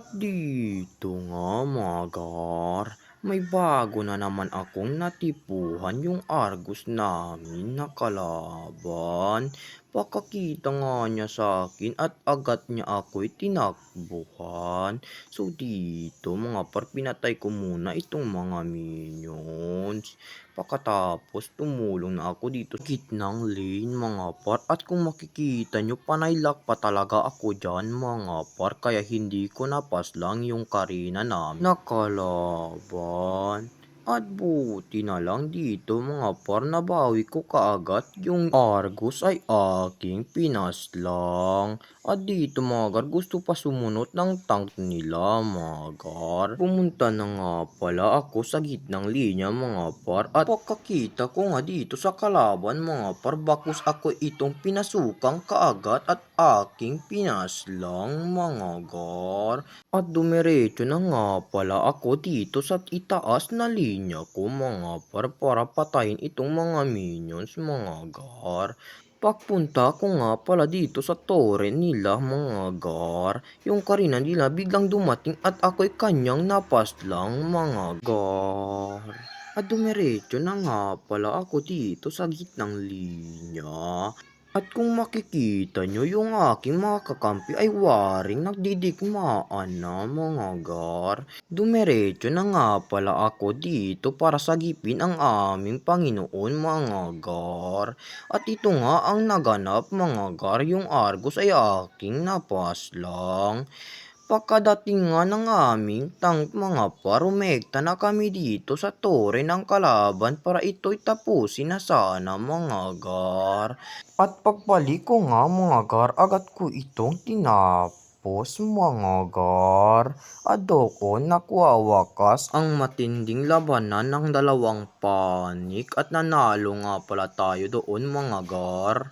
At dito nga mga gar, may bago na naman akong natipuhan yung Argus namin na kalaban. Pakakita nga niya sa akin at agad niya ako'y tinakbuhan. So dito mga par, pinatay ko muna itong mga minions. Pagkatapos tumulong na ako dito sa gitnang lane mga par, at kung makikita nyo panay luck pa talaga ako dyan mga par, kaya hindi ko napaslang yung karina namin na kalaban. At buti na lang dito mga par, nabawi ko kaagad yung Argus ay aking pinaslang. At dito mga gar, gusto pa sumunod ng tank nila mga gar. Pumunta na nga pala ako sa gitnang linya mga par, at pagkakita ko nga dito sa kalaban mga par, bakos ako itong pinasukang kaagad at aking pinaslang mga gar. At dumiretso na nga pala ako dito sa itaas na linya ko mga par, para patayin itong mga minions mga gar. Pagpunta ko nga pala dito sa tore nila mga gar, yung karina nila biglang dumating at ako'y kanyang napaslang mga gar. At dumiretso na nga pala ako dito sa gitnang linya. At kung makikita nyo, yung aking mga kakampi ay waring nagdidikmaan na mga gar. Dumiretso na nga pala ako dito para sagipin ang aming Panginoon mga gar. At ito nga ang naganap mga gar, yung Argus ay aking napaslang. Pagkadating nga ng aming tank mga par, rumekta na kami dito sa tore ng kalaban para ito'y tapusin na sana mga gar. At pagbalik ko nga mga gar, agad ko itong tinapos mga gar. At doon nakuwawakas ang matinding labanan ng dalawang panik, at nanalo nga pala tayo doon mga gar.